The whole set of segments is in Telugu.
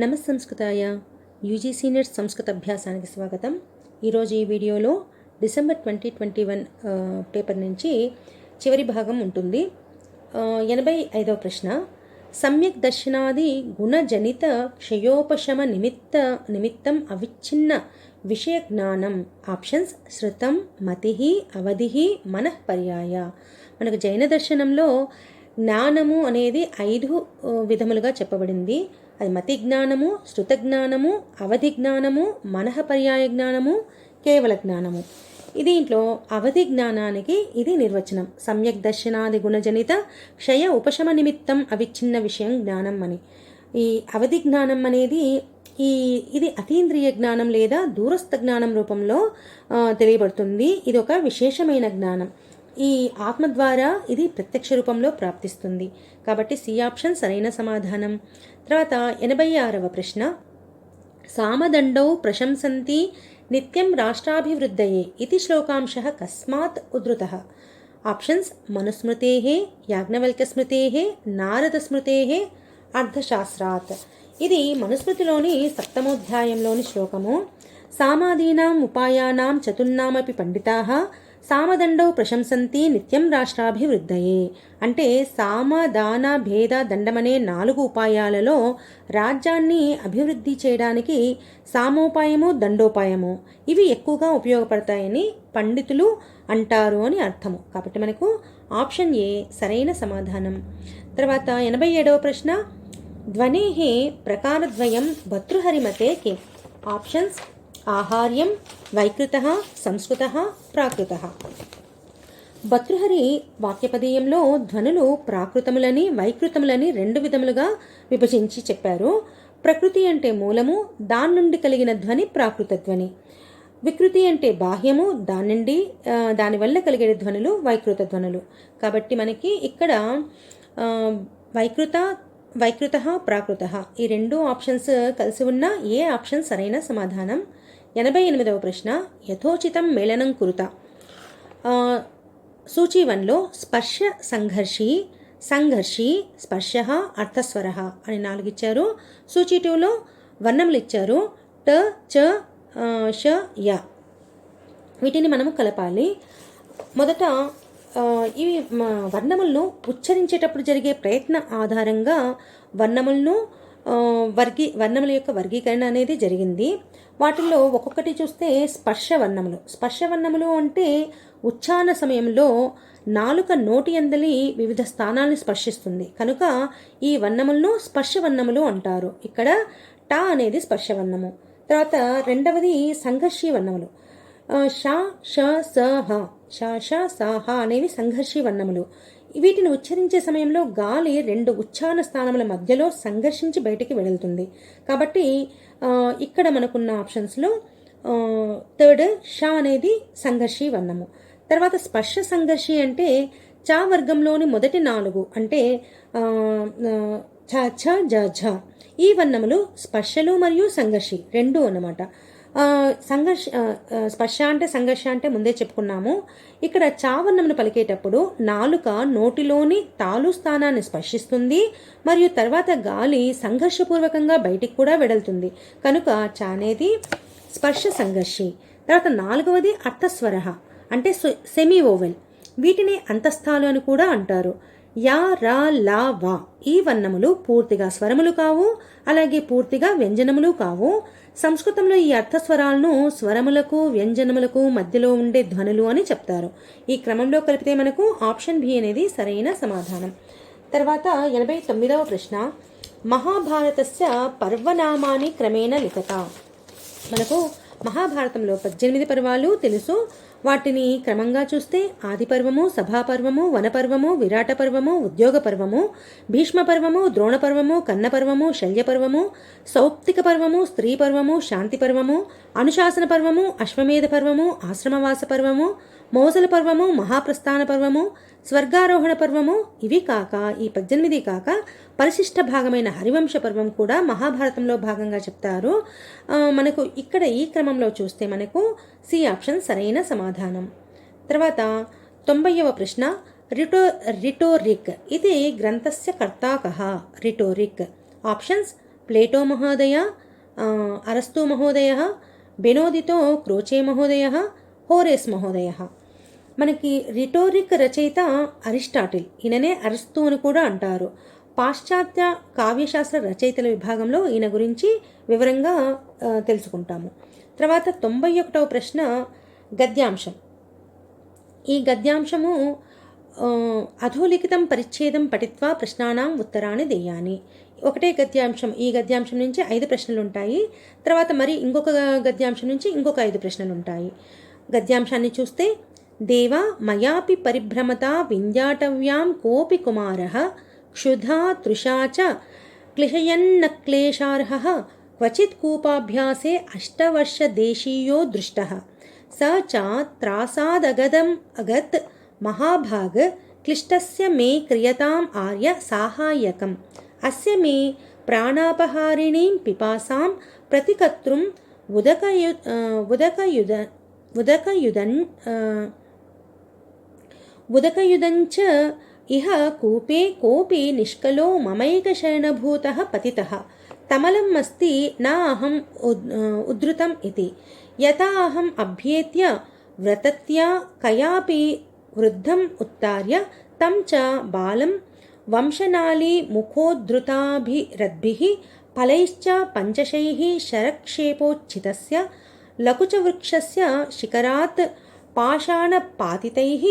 నమస్సంస్కృతాయ యూజీసీ నెట్ సంస్కృత అభ్యాసానికి స్వాగతం. ఈరోజు ఈ వీడియోలో డిసెంబర్ 2021 పేపర్ నుంచి చివరి భాగం ఉంటుంది. 85వ ప్రశ్న. సమ్యక్ దర్శనాది గుణజనిత క్షయోపశమ నిమిత్తం అవిచ్ఛిన్న విషయ జ్ఞానం. ఆప్షన్స్ శృతం, మతి, అవధి, మనఃపర్యాయ. మనకు జైన దర్శనంలో జ్ఞానము అనేది 5 విధములుగా చెప్పబడింది. అది మతి జ్ఞానము, శృత జ్ఞానము, అవధి జ్ఞానము, మనఃపర్యాయ జ్ఞానము, కేవల జ్ఞానము. దీంట్లో అవధి జ్ఞానానికి ఇది నిర్వచనం. సమ్యక్ దర్శనాది గుణజనిత క్షయ ఉపశమ నిమిత్తం అవిచ్ఛిన్న విషయం జ్ఞానం అని. ఈ అవధి జ్ఞానం అనేది ఇది అతీంద్రియ జ్ఞానం లేదా దూరస్థ జ్ఞానం రూపంలో తెలియబడుతుంది. ఇది ఒక విశేషమైన జ్ఞానం. ఈ ఆత్మ ద్వారా ఇది ప్రత్యక్ష రూపంలో ప్రాప్తిస్తుంది. కాబట్టి సి ఆప్షన్ సరైన సమాధానం. తర్వాత 86వ ప్రశ్న. సామదండౌ ప్రశంసంతి నిత్యం రాష్ట్రాభివృద్ధయే ఇది శ్లోకాంశః కస్మాత్ ఉద్ధృతః. ఆప్షన్స్ మనుస్మృతేః, యాజ్ఞవల్క్యస్మృతేః, నారదస్మృతేః, అర్థశాస్త్రాత్. ఇది మనుస్మృతిలోని 7వ అధ్యాయంలోని శ్లోకము. సామాదీనాం ఉపాయానాం చతుర్నామపి పండితాః సామదండౌ ప్రశంసంతి నిత్యం రాష్ట్రాభివృద్ధయే. అంటే సామదాన భేద దండమనే 4 ఉపాయాలలో రాజ్యాన్ని అభివృద్ధి చేయడానికి సామోపాయము, దండోపాయము ఇవి ఎక్కువగా ఉపయోగపడతాయని పండితులు అంటారు అని అర్థము. కాబట్టి మనకు ఆప్షన్ ఏ సరైన సమాధానం. తర్వాత 87వ ప్రశ్న. ధ్వనేః ప్రకారద్వయం భర్తృహరిమతే కిం. ఆప్షన్స్ ఆహార్యం, వైకృతః, సంస్కృతః, ప్రాకృతః. భర్తృహరి వాక్యపదేయంలో ధ్వనులు ప్రాకృతములని, వైకృతములని 2 విధములుగా విభజించి చెప్పారు. ప్రకృతి అంటే మూలము, దాని నుండి కలిగిన ధ్వని ప్రాకృత ధ్వని. వికృతి అంటే బాహ్యము, దానివల్ల కలిగే ధ్వనులు వైకృత ధ్వనులు. కాబట్టి మనకి ఇక్కడ వైకృత, ప్రాకృత ఈ 2 ఆప్షన్స్ కలిసి ఉన్న ఏ ఆప్షన్ సరైన సమాధానం. 88వ ప్రశ్న. యథోచితం మేళనం కురుత. సూచి 1లో స్పర్శ సంఘర్షి, స్పర్శ, అర్థస్వర అని 4 ఇచ్చారు. సూచి 2లో వర్ణములు ఇచ్చారు. ట, చ, ష, య. వీటిని మనము కలపాలి. మొదట ఈ వర్ణములను ఉచ్చరించేటప్పుడు జరిగే ప్రయత్న ఆధారంగా వర్ణముల యొక్క వర్గీకరణ అనేది జరిగింది. వాటిల్లో ఒక్కొక్కటి చూస్తే స్పర్శ వర్ణములు అంటే ఉచ్చారణ సమయంలో నాలుక నోటి అందలి వివిధ స్థానాలను స్పర్శిస్తుంది కనుక ఈ వర్ణములను స్పర్శవర్ణములు అంటారు. ఇక్కడ ట అనేది స్పర్శవర్ణము. తర్వాత రెండవది సంఘర్షి వర్ణములు. ష, ష, స, హ, ష, ష, స, హ అనేవి సంఘర్షి వర్ణములు. వీటిని ఉచ్చరించే సమయంలో గాలి 2 ఉచ్చారణ స్థానముల మధ్యలో సంఘర్షించి బయటికి వెళుతుంది. కాబట్టి ఇక్కడ మనకున్న ఆప్షన్స్లో థర్డ్ ష అనేది సంఘర్షి వర్ణము. తర్వాత స్పర్శ సంఘర్షి అంటే చ వర్గంలోని మొదటి 4 అంటే ఛ, ఛ, జ, ఝ ఈ వర్ణములు స్పర్శలు మరియు సంఘర్షి 2 అన్నమాట. స్పర్శ అంటే సంఘర్ష అంటే ముందే చెప్పుకున్నాము. ఇక్కడ చావర్ణమును పలికేటప్పుడు నాలుక నోటిలోని తాలు స్థానాన్ని స్పర్శిస్తుంది మరియు తర్వాత గాలి సంఘర్షపూర్వకంగా బయటికి కూడా వెడలుతుంది కనుక చ అనేది స్పర్శ సంఘర్షి. తర్వాత 4వది అర్థస్వర అంటే సెమీ ఓవెల్. వీటిని అంతస్థాలు అని కూడా అంటారు. యా, రా, లా, వా ఈ వర్ణములు పూర్తిగా స్వరములు కావు, అలాగే పూర్తిగా వ్యంజనములు కావు. సంస్కృతంలో ఈ అర్థస్వరాలను స్వరములకు వ్యంజనములకు మధ్యలో ఉండే ధ్వనులు అని చెప్తారు. ఈ క్రమంలో కలిపితే మనకు ఆప్షన్ బి అనేది సరైన సమాధానం. తర్వాత 89వ ప్రశ్న. మహాభారతస్య పర్వనామాని క్రమేణ లిఖత. మనకు మహాభారతంలో 18 పర్వాలు తెలుసు. వాటిని క్రమంగా చూస్తే ఆది పర్వము, సభాపర్వము, వనపర్వము, విరాట పర్వము, ఉద్యోగ పర్వము, భీష్మ పర్వము, ద్రోణ పర్వము, కన్న పర్వము, శల్య పర్వము, సౌప్తిక పర్వము, స్త్రీ పర్వము, శాంతి పర్వము, అనుశాసన పర్వము, అశ్వమేధ పర్వము, ఆశ్రమవాస పర్వము, మోసల పర్వము, మహాప్రస్థాన పర్వము, స్వర్గారోహణ పర్వము ఇవి కాక ఈ 18 కాక పరిశిష్ట భాగమైన హరివంశ పర్వం కూడా మహాభారతంలో భాగంగా చెప్తారు. మనకు ఇక్కడ ఈ క్రమంలో చూస్తే మనకు సి ఆప్షన్ సరైన సమాధానం. తర్వాత 90వ ప్రశ్న. రిటోరిక్ ఇది గ్రంథస్య కర్తా కః. రిటోరిక్. ఆప్షన్స్ ప్లేటో మహోదయ, అరస్తు మహోదయ, బెనోదితో క్రోచే మహోదయ, హోరేస్ మహోదయ. మనకి రిటోరిక్ రచయిత అరిస్టాటిల్, ఈయననే అరస్తు అని కూడా అంటారు. పాశ్చాత్య కావ్యశాస్త్ర రచయితల విభాగంలో ఈయన గురించి వివరంగా తెలుసుకుంటాము. తర్వాత 91వ ప్రశ్న గద్యాంశం. ఈ గద్యాంశము అధోలిఖితం పరిచ్ఛేదం పఠిత్వా ప్రశ్నానాం ఉత్తరాన్ని దేయాని. ఒకటే గద్యాంశం, ఈ గద్యాంశం నుంచి 5 ప్రశ్నలు ఉంటాయి. తర్వాత మరి ఇంకొక గద్యాంశం నుంచి ఇంకొక 5 ప్రశ్నలు ఉంటాయి. గద్యాంశాన్ని చూస్తే, దేవా మయాపి పరిభ్రమతా వింధ్యాటవ్యాం కోపి కుమారః క్షుధా తృషా చ క్లిశయన్న క్లేశార్హః క్వచిత్ కూపాభ్యాసే అష్టవర్షదేశీయో దృష్టః స చ త్రాసాదగదం అగత్ మహాభాగ్ క్లిష్టస్య మే క్రియతాం ఆర్య సాహాయ్యకం అస్య మే ప్రాణాపహారిణీం పిపాసాం ప్రతికర్తుం ఉదకయుదంచ ఇహ కూపే కోపి నిష్కలో మమైకశయనభూతః పతితః తమలం అస్తి నా అహం ఉద్ధృతం ఇతి యథా అహం అభ్యేత్య వ్రతత్యా కయాపి వృద్ధం ఉత్తార్య తం చ బాలం వంశనాళీ ముఖోద్ధృతాభిరద్భిః ఫలైశ్చ పంచశైః శరక్షేపోచ్ఛితస్య లకుచవృక్షస్య శిఖరాత్ పాషాణపాతితైః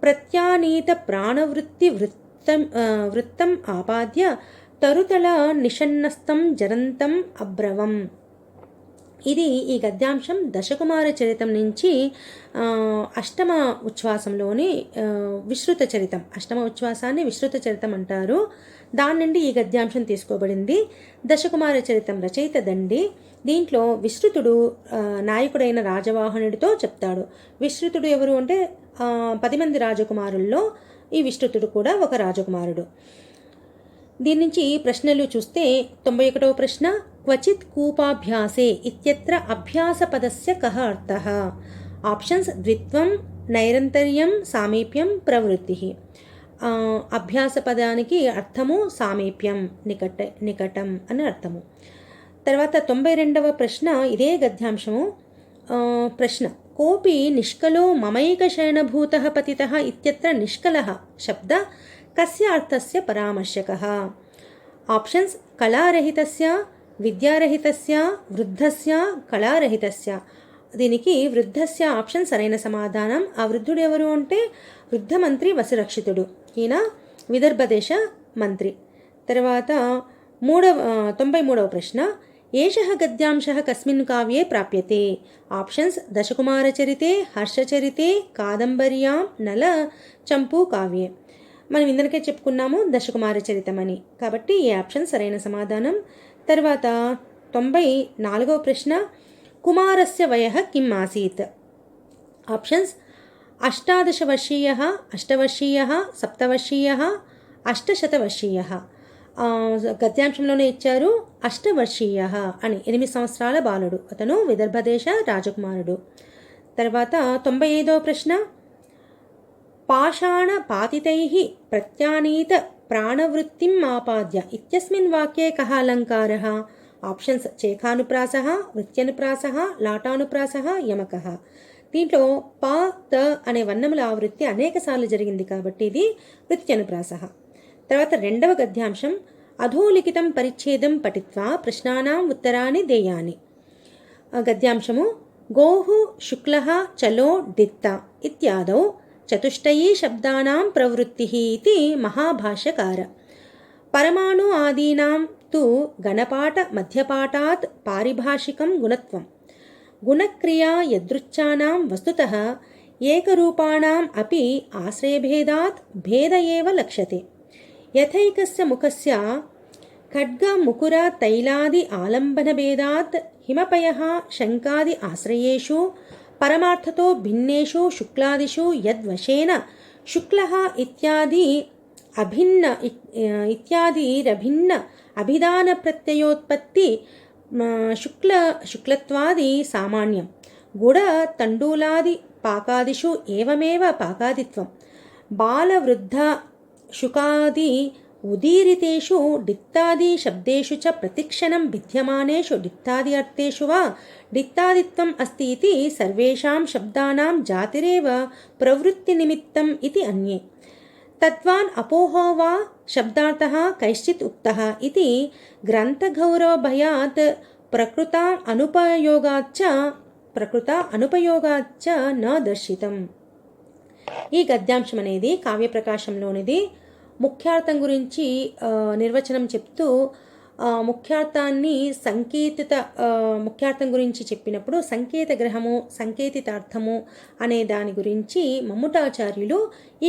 ప్రత్యానీత ప్రాణవృత్తి వృత్తం ఆపాద్య తరుతల నిషన్నస్తం జరంతం అబ్రవం. ఇది ఈ గద్యాంశం దశకుమార చరితం నుంచి అష్టమ ఉచ్ఛ్వాసంలోని విశ్రుత చరితం. అష్టమ ఉచ్ఛ్వాసాన్ని విశ్రుత చరితం అంటారు. దాని నుండి ఈ గద్యాంశం తీసుకోబడింది. దశకుమార చరితం రచయిత దండి. దీంట్లో విశ్రుతుడు నాయకుడైన రాజవాహనుడితో చెప్తాడు. విశ్రుతుడు ఎవరు అంటే 10 మంది రాజకుమారుల్లో ఈ విశ్రుతుడు కూడా ఒక రాజకుమారుడు. దీని నుంచి ప్రశ్నలు చూస్తే 91వ ప్రశ్న, క్వచిత్ కూపాభ్యాసే ఇత్యత్ర అభ్యాస పదస్య కః అర్థః. ఆప్షన్స్ ద్విత్వం, నైరంతర్యం, సామీప్యం, ప్రవృత్తి. అభ్యాస పదానికి అర్థము సామీప్యం, నికటం అని అర్థము. తర్వాత 92వ ప్రశ్న ఇదే గద్యాంశము. ప్రశ్న, కోపి నిష్కలో మమైకశయనభూతః పతితః ఇత్యత్ర నిష్కలః శబ్ద కస్య అర్థస్య పరామర్శకః. ఆప్షన్స్ కళారహితస్య, విద్యారహితస్య, వృద్ధస్య, కళారహితస్య. దీనికి వృద్ధస్య ఆప్షన్ సరైన సమాధానం. ఆ వృద్ధుడు ఎవరు అంటే వృద్ధ మంత్రి వసురక్షితుడు. ఈయన విదర్భ దేశ మంత్రి. తర్వాత 93వ ప్రశ్న, ఏషః గద్యాంశః కస్మిన్ కావ్యే ప్రాప్యతే. ఆప్షన్స్ దశకుమారచరితే, హర్షచరితే, కాదంబర్యాం, నల చంపు కావ్యే. మనం ఇందరికే చెప్పుకున్నాము దశకుమార చరితం అని, కాబట్టి ఈ ఆప్షన్ సరైన సమాధానం. తర్వాత 94వ ప్రశ్న, కుమారస్య వయః కిమ్ ఆసీత్. ఆప్షన్స్ 18 వర్షీయః, 8 వర్షీయః, 7 వర్షీయః, 800 వర్షీయః. గద్యాంశంలోనే ఇచ్చారు 8 వర్షీయః అని. 8 సంవత్సరాల బాలుడు అతను, విదర్భదేశ రాజకుమారుడు. తర్వాత 95వ ప్రశ్న, పాషాణ పాతితైః ప్రత్యానీత ప్రాణవృత్తిం ఆపాద్య ఇత్యస్మిన్ వాక్యే కః అలంకారః. ఆప్షన్స్ చేఖానుప్రాసః, వృత్యనుప్రాసః, లాటానుప్రాసః, యమకః. దీంట్లో ప త అనే వర్ణముల ఆవృత్తి అనేక సార్లు జరిగింది కాబట్టి ఇది వృత్యనుప్రాసః. తర్వాత 2వ గద్యాంశం, అధోలిఖితం పరిచ్ఛేదం పఠిత్వా ప్రశ్నానాం ఉత్తరాన్ని దేయాని. గద్యాంశము, గోః శుక్లః చలో డిత్త ఇత్యాదౌ చతుష్టయీ శబ్దానాం ప్రవృత్తిః ఇతి మహాభాష్యకార. పరమాణు ఆదీనాం తు గణపాఠ మధ్యపాఠాత్ పారిభాషికం గుణత్వం. గుణక్రియా యదృచ్ఛానాం వస్తుతః ఏకరూపాణాం అపి ఆశ్రయభేదాత్ భేద ఏవ లక్ష్యతే. యథైకస్య ముఖస్య ఖడ్గ ముకుర తైలాది ఆలంబనభేదాత్ హిమపయః శంకాది ఆశ్రయేషు పరమార్థతో భిన్నేషు శుక్లాదిషు యద్వశేన శుక్లః ఇత్యాదిరభిన్న అభిధాన ప్రత్యయోత్పత్తి శుక్లత్వాది సామాన్యం. గుడ తండూలాది పాకాదిషు ఏవమేవ పాకాదిత్వం. బాలవృద్ధ శుకాది ఉదీరితేషు డిత్తాది శబ్దేషు చ ప్రతిక్షణం భిద్యమానేషు డిత్తాది అర్థేషు వా డిత్తాదిత్వం అస్తి ఇతి సర్వేషాం శబ్దానాం జాతిరేవ ప్రవృత్తి నిమిత్తం ఇది అన్యే. తద్వాన్ అపోహో వా శబ్దార్థః కైశ్చిత్ ఉక్తః ఇది గ్రంథగౌరవభయాత్ ప్రకృత అనుపయోగాచ్చ న దర్శితం. ఈ గద్యాంశం అనేది కావ్యప్రకాశంలోనిది. ముఖ్యార్థం గురించి నిర్వచనం చెప్తూ ముఖ్యార్థం గురించి చెప్పినప్పుడు సంకేత గ్రహము సంకేతితార్థము అనే దాని గురించి మమ్ముటాచార్యులు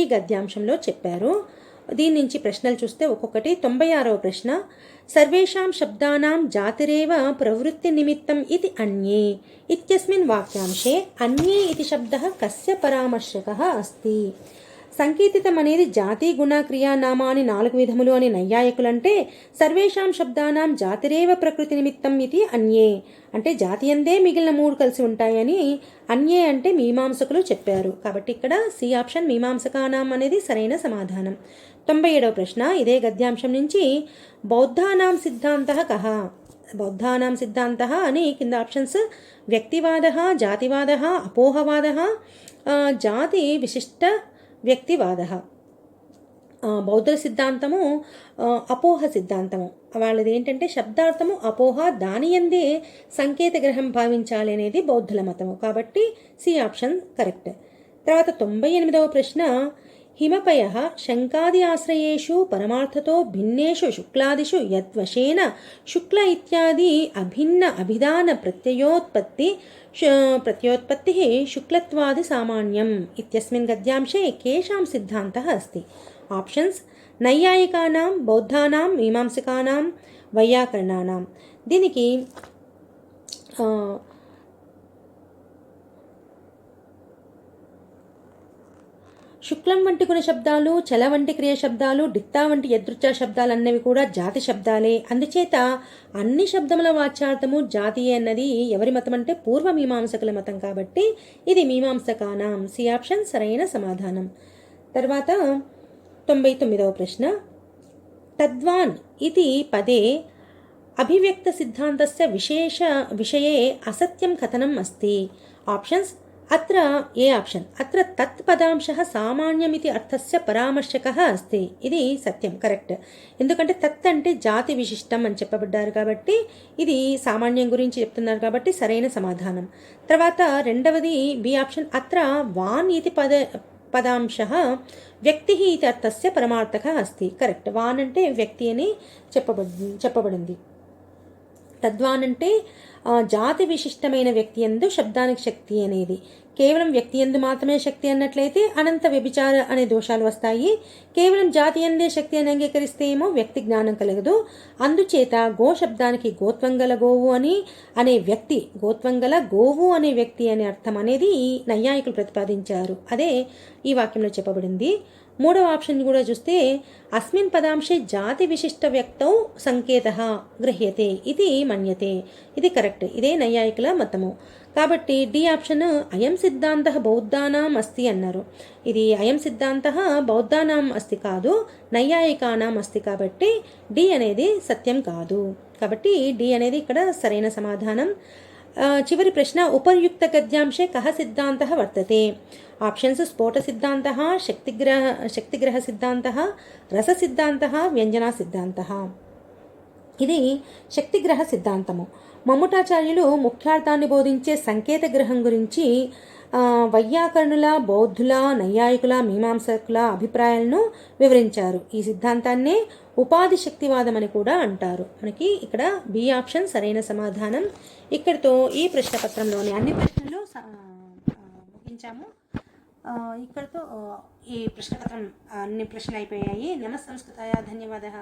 ఈ గద్యాంశంలో చెప్పారు. దీని నుంచి ప్రశ్నలు చూస్తే ఒక్కొక్కటి. 96వ ప్రశ్న, సర్వేషాం శబ్దానాం జాతిరేవ ప్రవృత్తి నిమిత్తం ఇది అన్యే ఇత్యస్మిన్ వాక్యాంశే అన్యే ఇది శబ్దః కస్య పరామర్శకః అస్తి. సంకేతితం అనేది జాతి గుణ క్రియానామాని 4 విధములు అని నైయాయికులంటే, సర్వేషాం శబ్దానాం జాతిరేవ ప్రకృతి నిమిత్తం ఇది అన్యే అంటే జాతి అందే మిగిలిన 3 కలిసి ఉంటాయని అన్యే అంటే మీమాంసకులు చెప్పారు. కాబట్టి ఇక్కడ సి ఆప్షన్ మీమాంసకానాం అనేది సరైన సమాధానం. 97వ ప్రశ్న ఇదే గద్యాంశం నుంచి, బౌద్ధానాం సిద్ధాంతః కః. బౌద్ధానాం సిద్ధాంతః అని కింద ఆప్షన్స్ వ్యక్తివాదః, జాతివాదః, అపోహవాదః, జాతి విశిష్ట వ్యక్తివాదః. బౌద్ధ సిద్ధాంతము అపోహ సిద్ధాంతము. వాళ్ళది ఏంటంటే శబ్దార్థము అపోహ, దాని యందే సంకేత గ్రహం భావించాలి అనేది బౌద్ధుల మతము. కాబట్టి సి ఆప్షన్ కరెక్ట్. తర్వాత 98వ ప్రశ్న, హిమపయః శంకాది ఆశ్రయేషు పరమార్థతో భిన్నేషు శుక్లాదిషు యద్వశేన శుక్ల ఇత్యాది అభిన్న అభిధాన ప్రత్యోత్పత్తిః శుక్లత్వాది సామాన్యం ఇత్యస్మిన్ గద్యాంశే కేషాం సిద్ధాంతః అస్తి. ఆప్షన్స్ నైయాయికానాం, బౌద్ధానాం, మీమాంసకానాం, వైయాకరణానాం. దీనికి శుక్లం వంటి గుణ శబ్దాలు, చల వంటి క్రియ శబ్దాలు, డిత్తా వంటి యదృచ్ఛ శబ్దాలు అన్నవి కూడా జాతి శబ్దాలే. అందుచేత అన్ని శబ్దముల వాచ్యార్థము జాతి అన్నది ఎవరి మతం అంటే పూర్వ మీమాంసకుల మతం. కాబట్టి ఇది మీమాంసకానాం. సి ఆప్షన్ సరైన సమాధానం. తర్వాత 99వ ప్రశ్న, తద్వాన్ ఇది పదే అభివ్యక్త సిద్ధాంతస్య విషయే అసత్యం కథనం అస్తి. ఆప్షన్స్ అత్ర ఏ ఆప్షన్, అత్ర తత్ పదాంశః సామాన్యమితి అర్థస్య పరామర్శకః అస్తి. ఇది సత్యం, కరెక్ట్. ఎందుకంటే తత్ అంటే జాతి విశిష్టం అని చెప్పబడ్డారు కాబట్టి ఇది సామాన్యం గురించి చెప్తున్నారు కాబట్టి సరైన సమాధానం. తర్వాత రెండవది బి ఆప్షన్, అత్ర వాన్ ఇది పదాంశః వ్యక్తిః ఇది అర్థస్య పరమార్థకः అస్తి. కరెక్ట్. వాన్ అంటే వ్యక్తి అని చెప్పబడింది. తద్వాన్ అంటే జాతి విశిష్టమైన వ్యక్తి యందు శబ్దానికి శక్తి అనేది. కేవలం వ్యక్తి యందు మాత్రమే శక్తి అన్నట్లయితే అనంత వ్యభిచార అనే దోషాలు వస్తాయి. కేవలం జాతి యందే శక్తి అని అంగీకరిస్తే ఏమో వ్యక్తి జ్ఞానం కలగదు. అందుచేత గో శబ్దానికి గోత్వంగల గోవు అనే వ్యక్తి, గోత్వంగల గోవు అనే వ్యక్తి అనే అర్థం అనేది నైయాయికులు ప్రతిపాదించారు. అదే ఈ వాక్యంలో చెప్పబడింది. మూడవ ఆప్షన్ కూడా చూస్తే అస్మిన్ పదాంశే జాతి విశిష్ట వ్యక్తౌ సంకేతః గృహ్యతే ఇది మన్యతే. ఇది కరెక్ట్. ఇదే నైయాయికుల మతము. కాబట్టి డి ఆప్షన్ అయం సిద్ధాంతః బౌద్ధానాం అస్తి అన్నారు. ఇది అయం సిద్ధాంతః బౌద్ధానాం అస్తి కాదు, నైయాయికానాం అస్తి. కాబట్టి డి అనేది సత్యం కాదు. కాబట్టి డి అనేది ఇక్కడ సరైన సమాధానం. చివరి ప్రశ్న, ఉపర్యుక్త గద్యాంశే కః సిద్ధాంతః వర్తతే. ఆప్షన్స్ స్ఫోట సిద్ధాంతః, శక్తిగ్రహ సిద్ధాంతః, రస సిద్ధాంతః, వ్యంజనా సిద్ధాంతః. ఇది శక్తిగ్రహ సిద్ధాంతము. మమ్ముటాచార్యులు ముఖ్యార్థాన్ని బోధించే సంకేత గ్రహం గురించి వైయాకరణుల, బౌద్ధుల, నైయాయికుల, మీమాంసకుల అభిప్రాయాలను వివరించారు. ఈ సిద్ధాంతాన్నే ఉపాధి శక్తివాదం అని కూడా అంటారు. మనకి ఇక్కడ బి ఆప్షన్ సరైన సమాధానం. ఇక్కడితో ఈ ప్రశ్నపత్రంలోని అన్ని ప్రశ్నలు ముగించాము. ఇక్కడితో ఈ ప్రశ్నపత్రం అన్ని ప్రశ్నలు అయిపోయాయి. నమస్సంస్కృతాయ ధన్యవాదः.